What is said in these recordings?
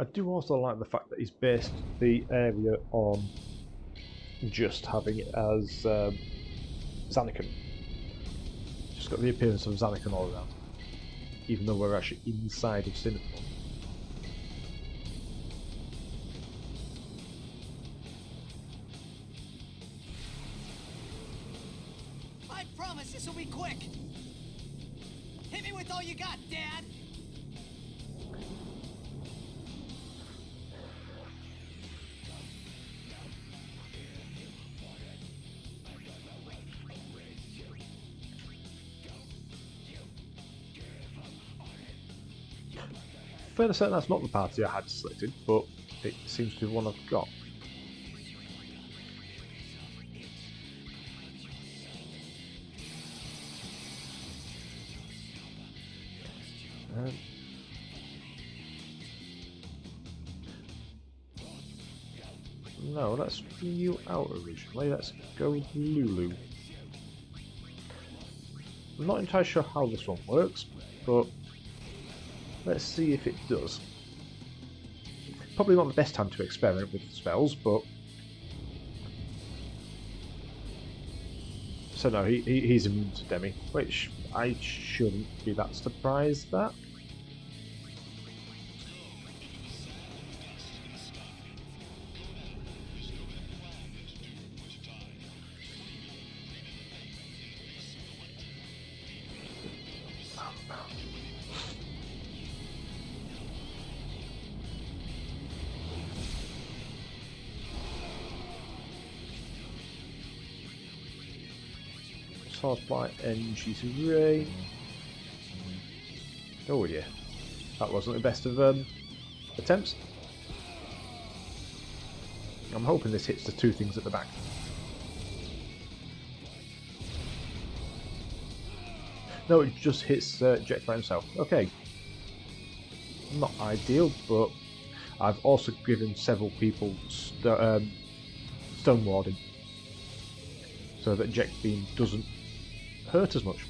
I do also like the fact that he's based the area on just having it as Zanakan. Just got the appearance of Zanakan all around, even though we're actually inside of Sinnoh. I promise this will be quick. Hit me with all you got, Dad. Fairly certain that's not the party I had selected, but it seems to be one I've got. No, let's bring you out originally. Let's go with Lulu. I'm not entirely sure how this one works, but let's see if it does. Probably not the best time to experiment with spells, but... So no, he's immune to Demi, which I shouldn't be that surprised at. Swordfly and GC Oh yeah, that wasn't the best of attempts. I'm hoping this hits the two things at the back. No, it just hits Jecht by himself. Okay. Not ideal, but I've also given several people stone warding, so that Jecht Beam doesn't hurt as much.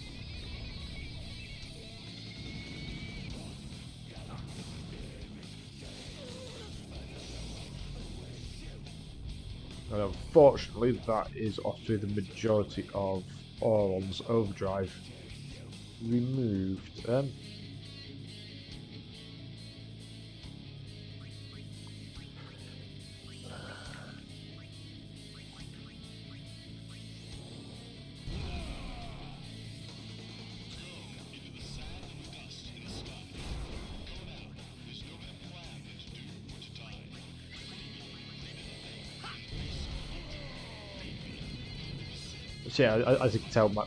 And unfortunately, that is off to the majority of Auron's overdrive removed. So yeah, as you can tell, my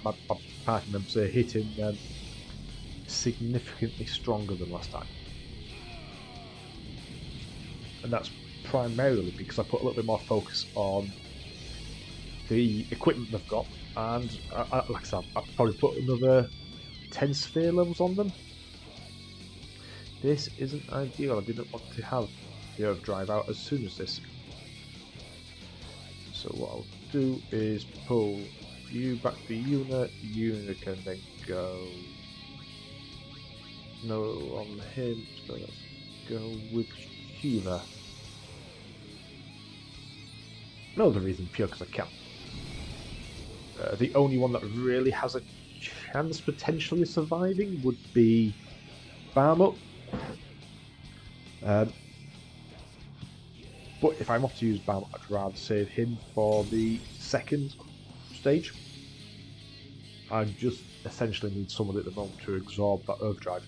party members are hitting significantly stronger than last time. And that's primarily because I put a little bit more focus on the equipment they've got, and like I said, I've probably put another 10 sphere levels on them. This isn't ideal. I didn't want to have the overdrive out as soon as this. So what I'll do is pull you back to Una. Una can then go. No on him, so let's go with Huma. No other reason, pure because I can. The only one that really has a chance potentially surviving would be Barmup. But if I'm off to use Barmup, I'd rather save him for the second stage. I just essentially need someone at the moment to absorb that overdrive,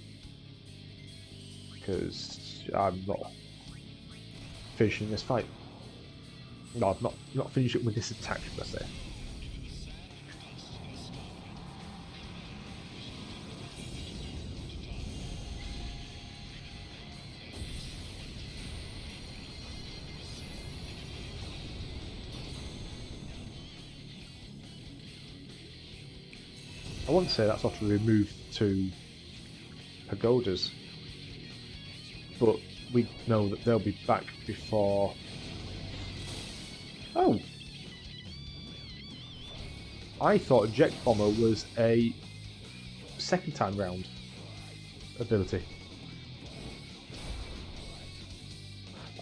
because I'm not finishing this fight. No, I've not finished it with this attack, per se. I wouldn't say that's often removed to pagodas, but we know that they'll be back before. Oh! I thought Jecht Bomber was a second time round ability.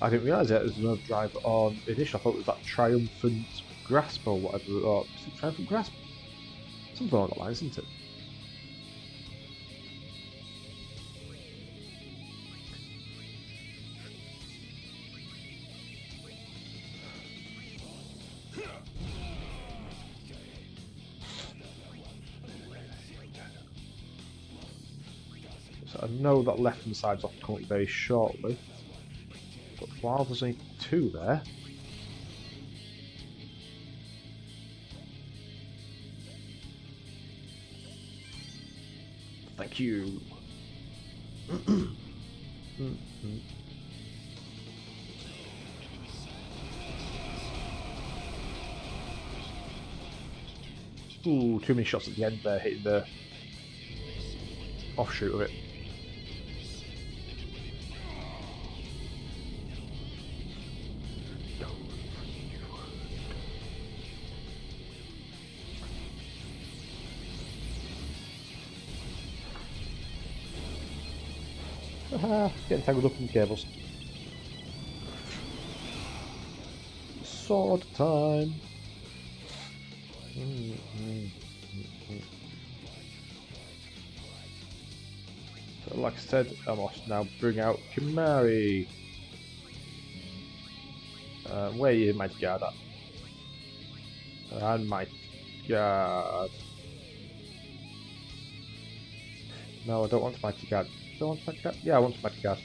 I didn't realise there was another drive on Initial. I thought it was that Triumphant Grasp or whatever. Or is it Triumphant Grasp? Something along that line, isn't it? So I know that left-hand side's off to come up very shortly. But while there's only two there... Thank you. Ooh, too many shots at the end there, hitting the offshoot of it. Getting tangled up in the cables. Sword time. So, like I said, I must now bring out Kimari. Where are you, Mighty Guard at? And Mighty Guard. No, I don't want Mighty Guard. Do I want Mighty Guard? Yeah, I want Mighty Guard.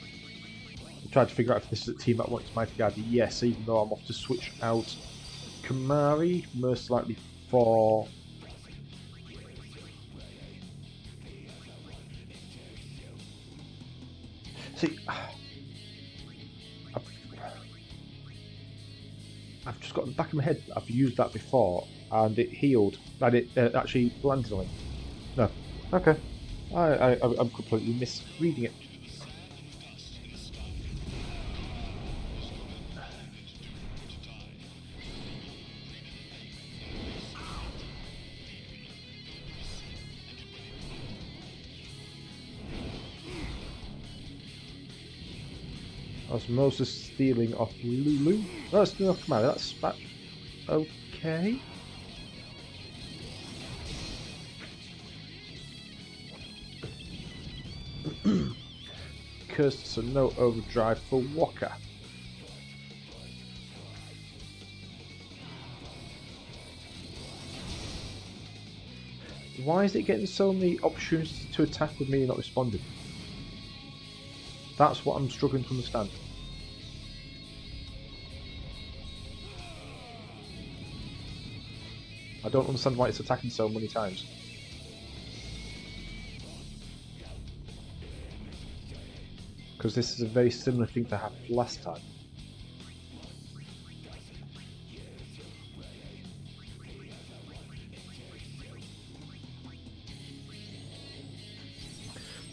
I'm trying to figure out if this is a team that wants Mighty Guard. Yes, even though I'm off to switch out Kimari, most likely for... See, I've just got in the back of my head, I've used that before, and it healed, and it actually landed on it. No. Okay. I'm completely misreading it. Osmosis stealing off Lulu. No, it's not Kamari, that's okay. Cursed, so no overdrive for Walker. Why is it getting so many opportunities to attack with me not responding? That's what I'm struggling to understand. I don't understand why it's attacking so many times. Because this is a very similar thing to happen last time.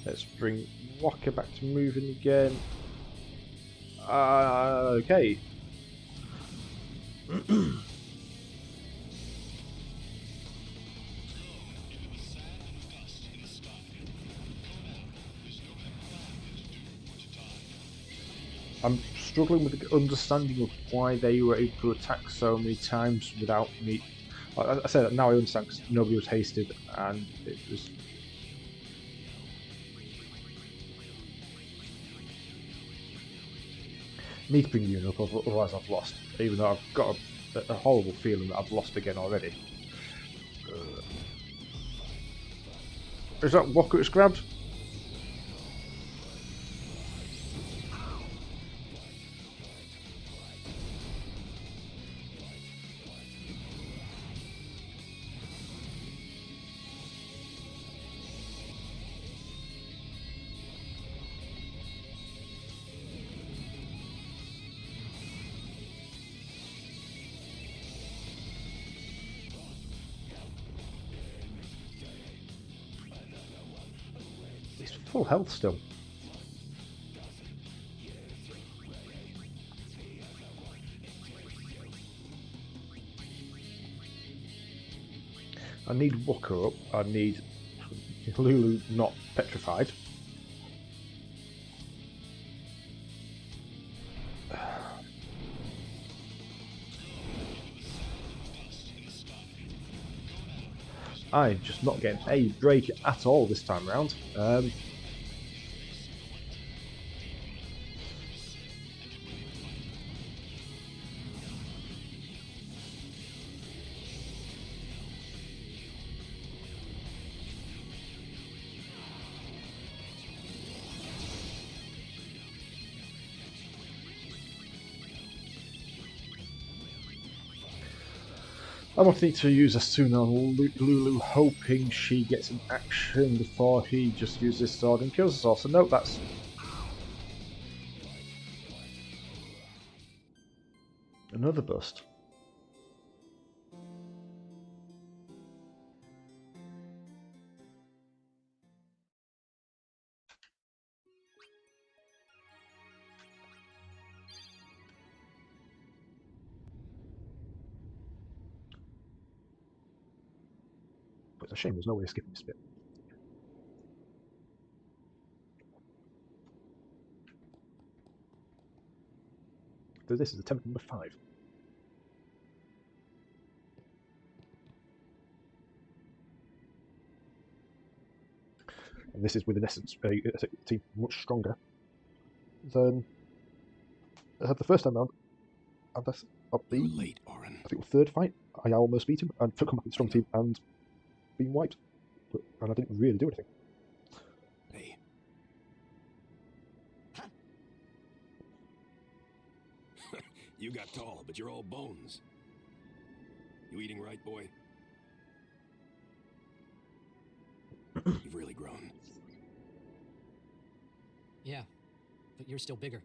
Let's bring Walker back to moving again. Okay. I'm struggling with the understanding of why they were able to attack so many times without me. I say that now I understand because nobody was hasted and it was. Need to bring you up, otherwise I've lost. Even though I've got a horrible feeling that I've lost again already. Is that Walker it's grabbed? Full health still. I need Walker up. I need Lulu not petrified. I'm just not getting a break at all this time around. I wanted to use Asuna on Lulu, hoping she gets an action before he just uses his sword and kills us all. So no, that's... another bust. But it's a shame there's no way of skipping this bit. So this is attempt number 5. And this is with, in essence, a team much stronger than the first time round. And that's of the late, Oren. I think the third fight. I almost beat him and took him back with a strong team and been wiped. And I didn't really do anything. Hey. You got tall, but you're all bones. You eating right, boy? You've really grown. Yeah, but you're still bigger.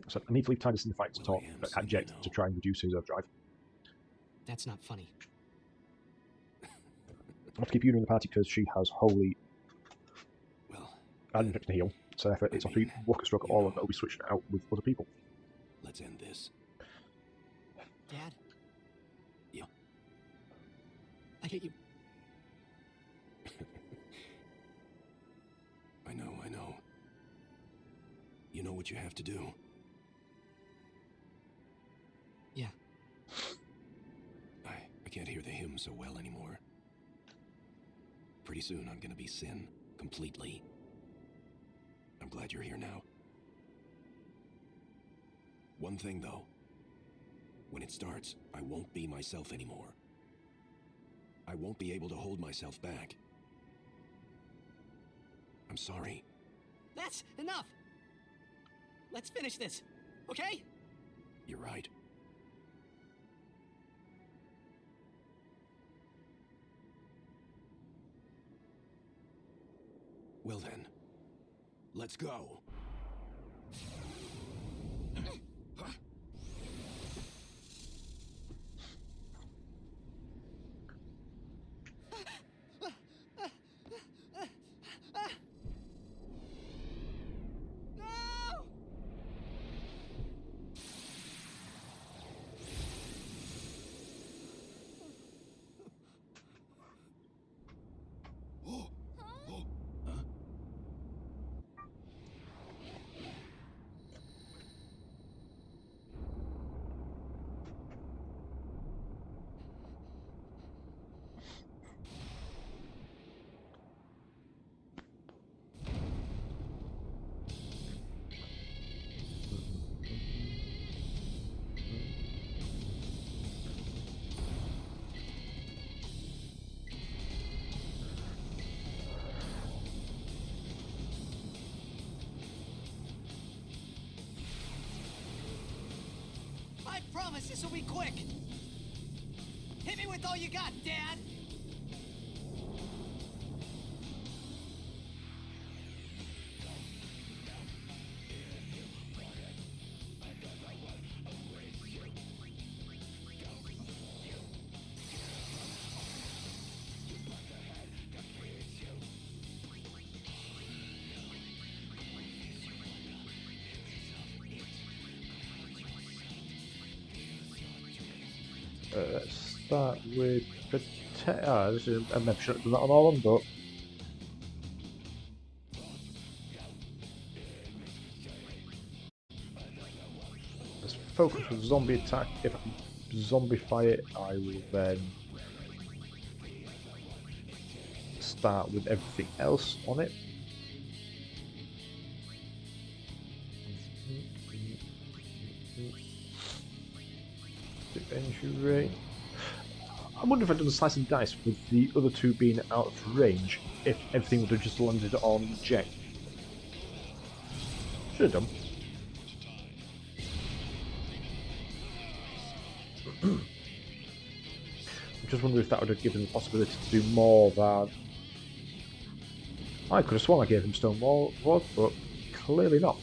So I need to leave Titus in the fight to Well, talk I am at soon, Jecht I know. to try and reduce his overdrive. That's not funny. I have to keep Una in the party because she has holy Well, and to heal. So therefore it's off to walk a stroke all and it'll be switched out with other people. let's end this. Dad? Yeah. I hate you. I know. You know what you have to do. Yeah. I can't hear the hymn so well anymore. Pretty soon I'm gonna be Sin, completely. I'm glad you're here now. One thing though. When it starts, I won't be myself anymore. I won't be able to hold myself back. I'm sorry. That's enough! Let's finish this, okay? You're right. Well then, let's go. No! Huh? I promise this will be quick! Hit me with all you got, Dad! Let's start with this is a maybe should have done that on all of them, but let's focus on zombie attack. If I can zombify it, I will then start with everything else on it. Defense rate. I wonder if I'd done a slice and dice with the other two being out of range, if everything would have just landed on Jecht. Should have done. I'm just wondering if that would have given the possibility to do more than... I could have sworn I gave him stone wall, but clearly not.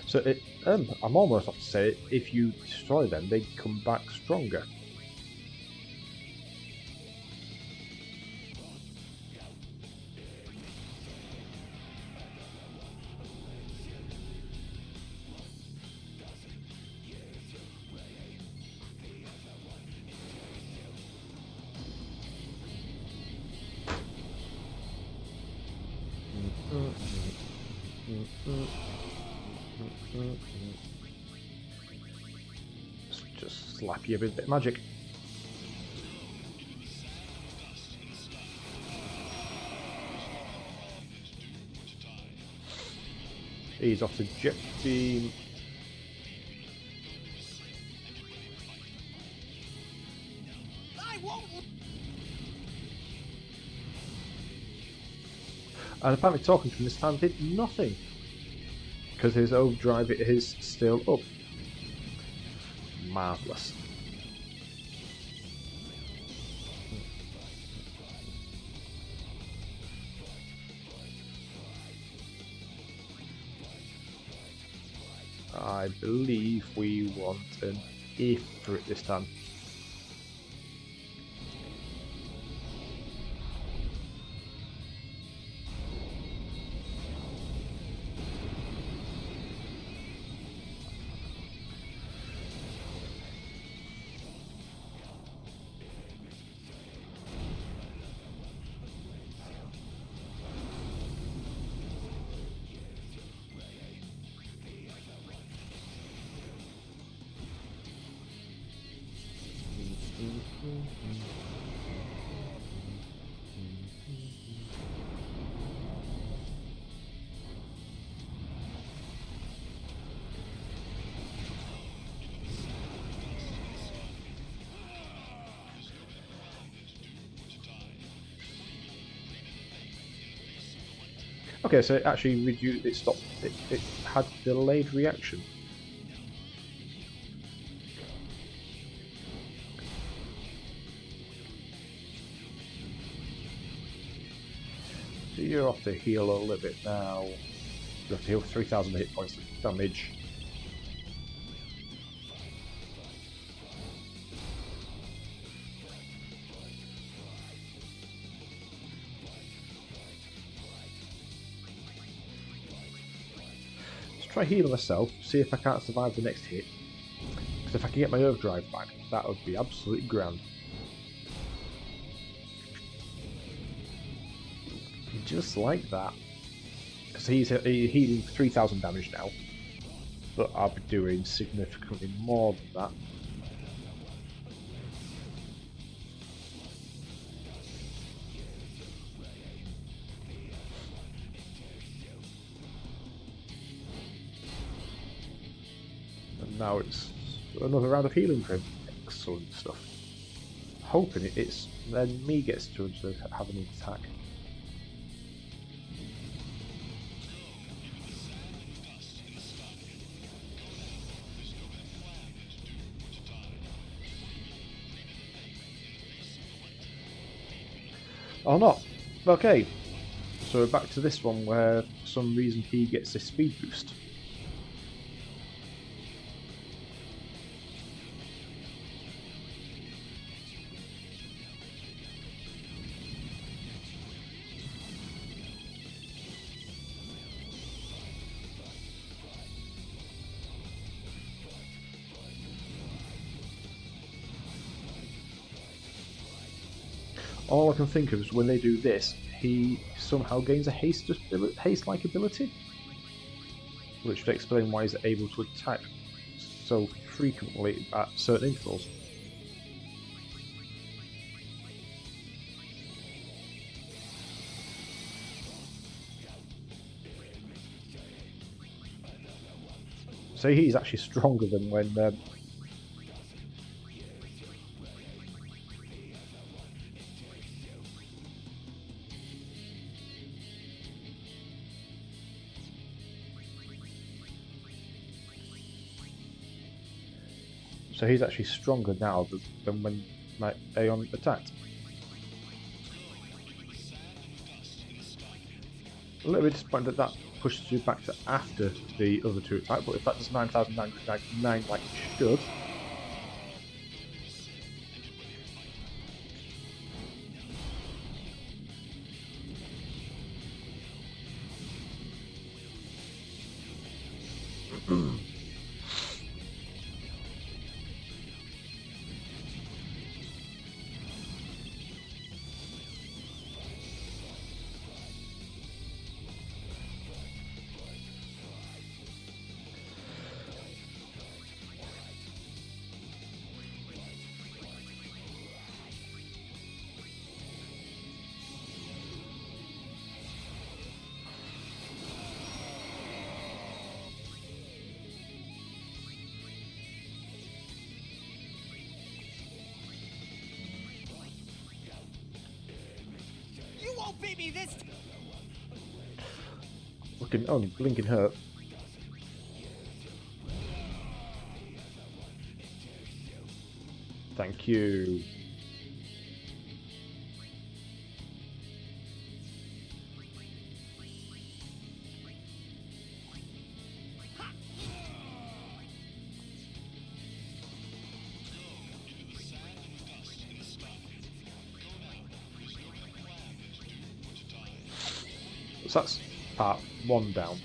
So I'm almost up to say, if you destroy them, they come back stronger. Just slap you with a bit of magic. He's off to jet beam. I won't. And apparently talking to him this time did nothing, because his overdrive is still up. Marvellous. I believe we want an if for it this time. Okay, so it actually reduced. It stopped. It had delayed reaction. So you're off to heal a little bit now. You have to heal 3,000 hit points of damage. Try healing myself, see if I can't survive the next hit. Because if I can get my overdrive back, that would be absolutely grand. Just like that. Because he's healing 3,000 damage now. But I'll be doing significantly more than that. Now it's another round of healing for him. Excellent stuff. Hoping it's then me gets to have an attack. Or not. Okay. So we're back to this one where for some reason he gets a speed boost. all I can think of is when they do this, he somehow gains a haste-like ability, which would explain why he's able to attack so frequently at certain intervals. So he's actually stronger than when so he's actually stronger now than when like Aeon attacked. A little bit disappointed that pushes you back to after the other two attack, but if that does 9,999 like it should. You won't beat me this time. Looking only blinking hurt. Thank you. So that's part one down.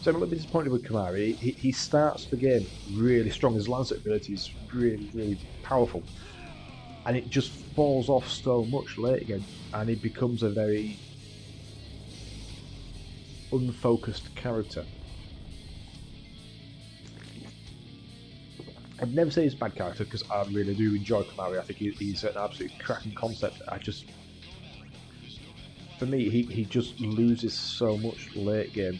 So I'm a little bit disappointed with Kamari. He starts the game really strong. His Lancet ability is really, really powerful. And it just falls off so much late again. And he becomes a very unfocused character. I'd never say he's a bad character because I really do enjoy Kamari. I think he's an absolutely cracking concept. For me, he just loses so much late game.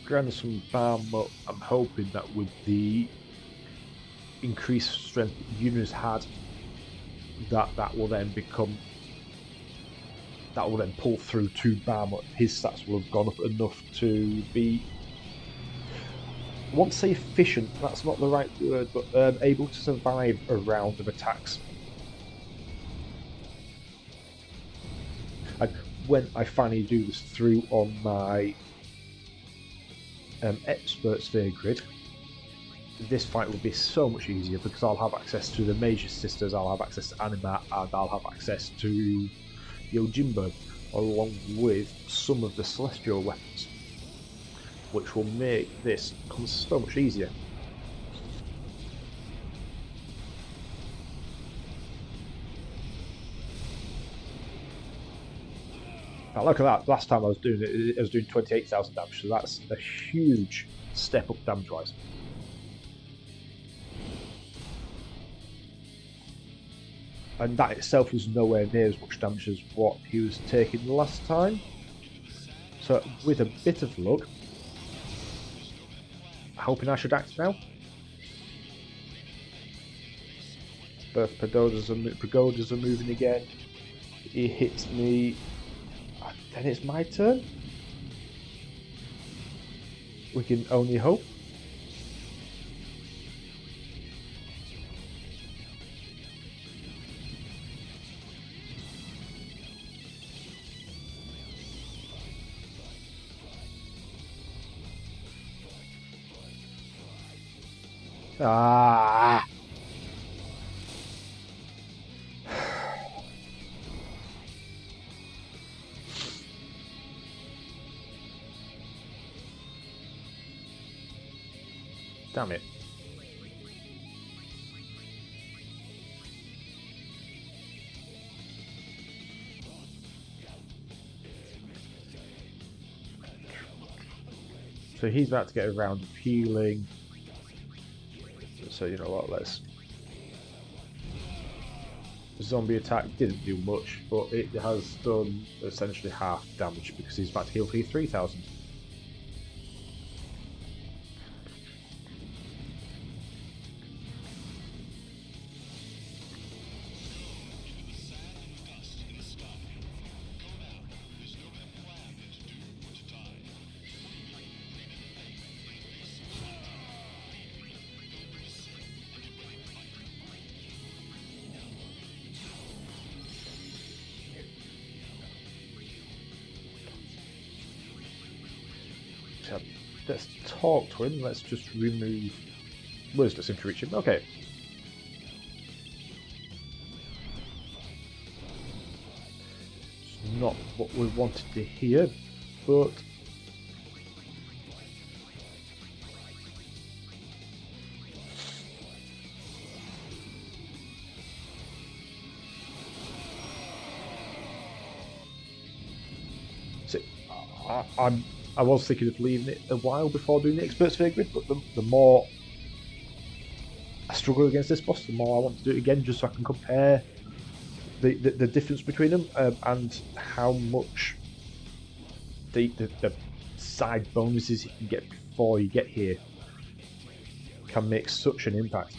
Granted some balm, but I'm hoping that with the increased strength Yuna's had, that will then pull through to Bam. His stats will have gone up enough to be, I want to say efficient, that's not the right word, but able to survive a round of attacks. And when I finally do this through on my expert sphere grid, this fight will be so much easier because I'll have access to the Major Sisters, I'll have access to Anima, and I'll have access to Yojimbo, along with some of the Celestial weapons, which will make this so much easier. Now look at that, last time I was doing it, I was doing 28,000 damage, so that's a huge step up damage-wise. and that itself was nowhere near as much damage as what he was taking the last time. So with a bit of luck, hoping I should act now. Both pagodas are moving again. He hits me. Then it's my turn. We can only hope. Ah! Damn it. So he's about to get a round of healing. So you know what, let's... The zombie attack didn't do much, but it has done essentially half damage because he's about to heal for 3,000. Let's talk to him. Let's just remove... Where's the seem to reach him? Okay. It's not what we wanted to hear, but... See, I was thinking of leaving it a while before doing the Experts Figure, but the more I struggle against this boss, the more I want to do it again, just so I can compare the difference between them and how much the side bonuses you can get before you get here can make such an impact.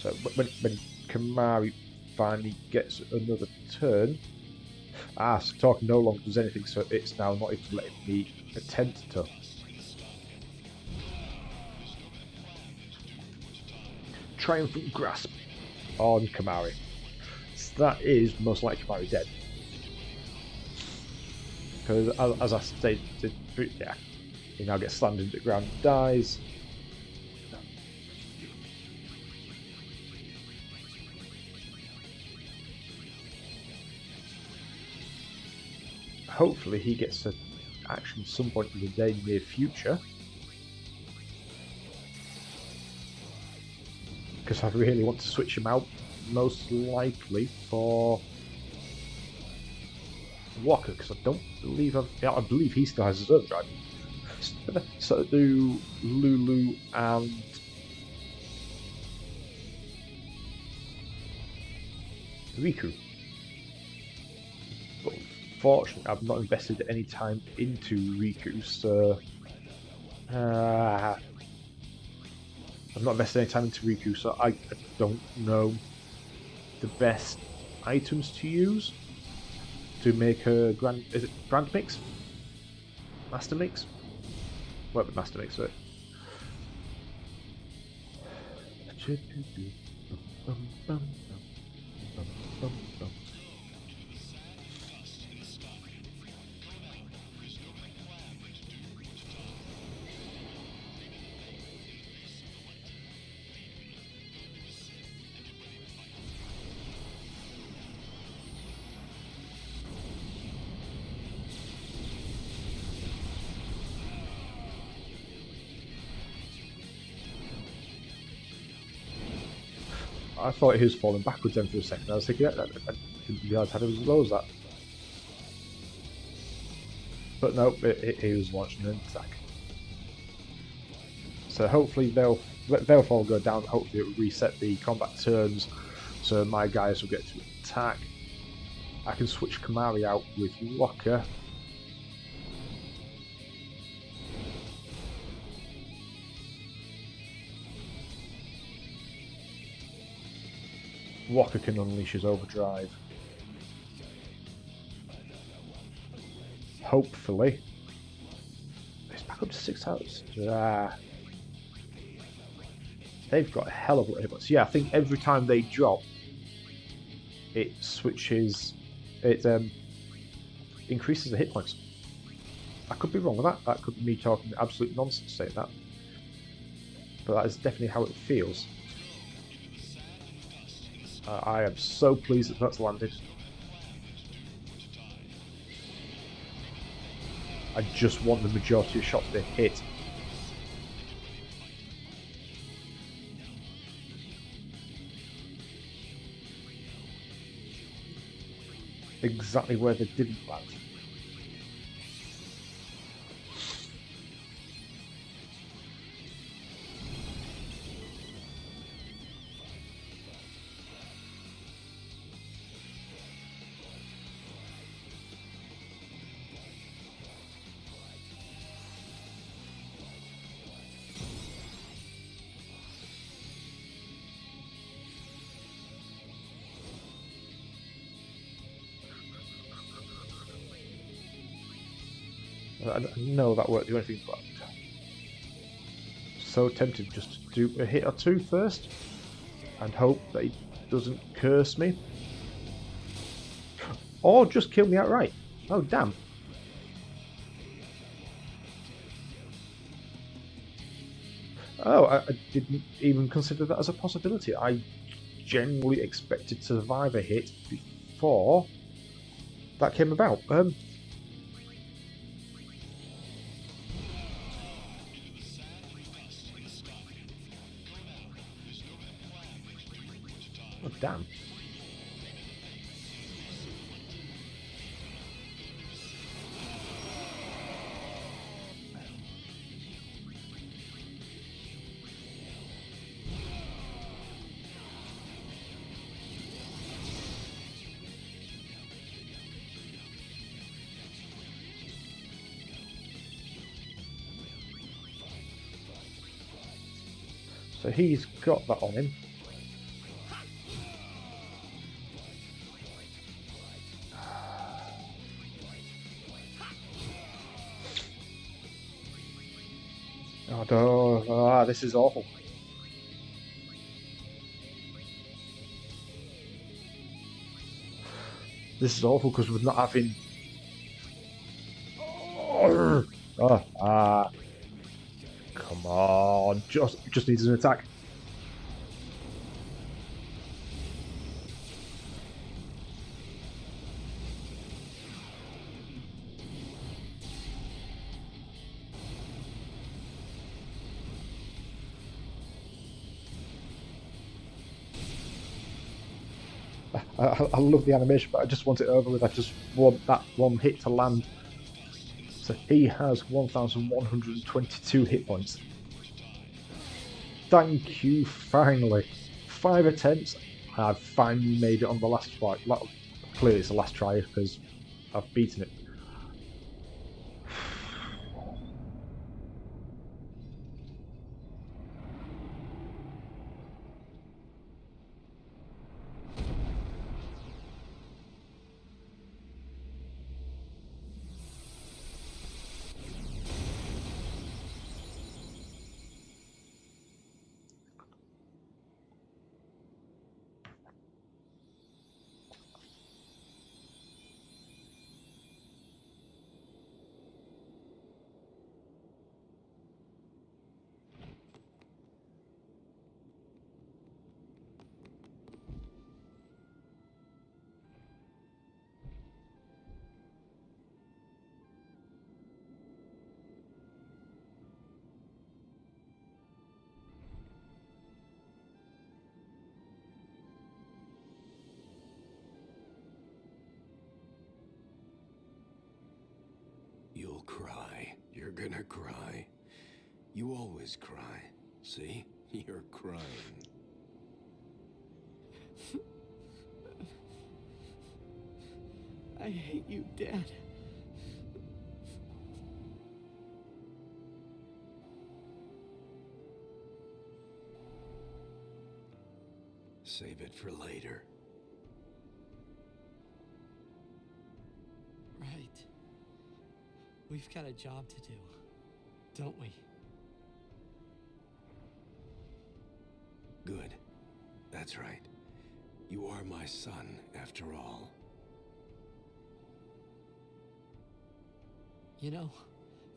So when Kamari finally gets another turn. So talk no longer does anything, so it's now not even letting me attempt to. Triumphant Grasp on Kamari. So that is most likely Kamari dead. Because as I stated, yeah, he now gets slammed into the ground and dies. Hopefully he gets an action at some point in the day near future. Because I really want to switch him out, most likely for Walker, because I don't believe I believe he still has his other drive. So do Lulu and Riku. But unfortunately, I've not invested any time into Riku, so I've not invested any time into Riku, so I don't know the best items to use to make a grand mix? Master mix? What would master mix it? I thought he was falling backwards then for a second. I was thinking, I didn't realise how it was as low as that. But no, he was launching an attack. So hopefully they'll all go down. Hopefully it will reset the combat turns, so my guys will get to attack. I can switch Kamari out with Locker. Walker can unleash his overdrive. Hopefully. It's back up to 6 hours. They've got a hell of a lot of hit. Yeah, I think every time they drop, it switches. It increases the hit points. I could be wrong with that. That could be me talking absolute nonsense saying that. But that is definitely how it feels. I am so pleased that that's landed. I just want the majority of shots to hit. Exactly where they didn't land. I know that won't do anything, but so tempted just to do a hit or two first and hope that he doesn't curse me. Or just kill me outright. Oh, damn. Oh, I didn't even consider that as a possibility. I genuinely expected to survive a hit before that came about. Oh, damn. So he's got that on him. Oh, no. This is awful. This is awful because we're not having... Come on. Just needs an attack. I love the animation, but I just want it over with. I just want that one hit to land. So he has 1,122 hit points. Thank you, finally. 5 attempts, and I've finally made it on the last try. Clearly it's the last try because I've beaten it. You'll cry. You're gonna cry. You always cry. See? You're crying. I hate you, Dad. Save it for later. Right. We've got a job to do, don't we? Good. That's right. You are my son, after all. You know,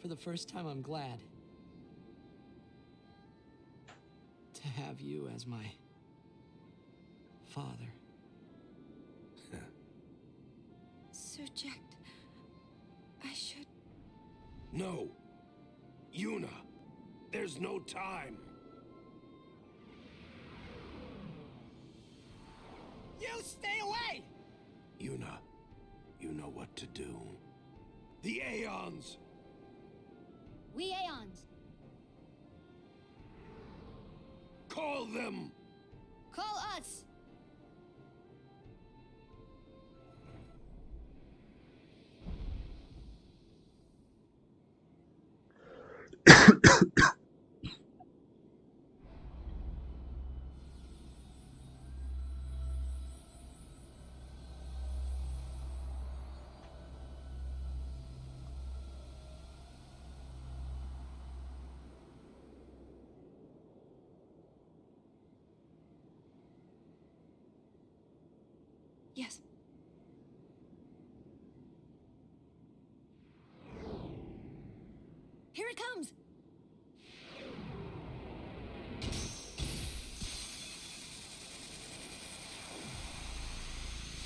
for the first time, I'm glad to have you as my father. Sir Jecht, I should... No! Yuna! There's no time! You stay away! Yuna, you know what to do. The Aeons! We Aeons, Call them! call us! Yes. Here it comes!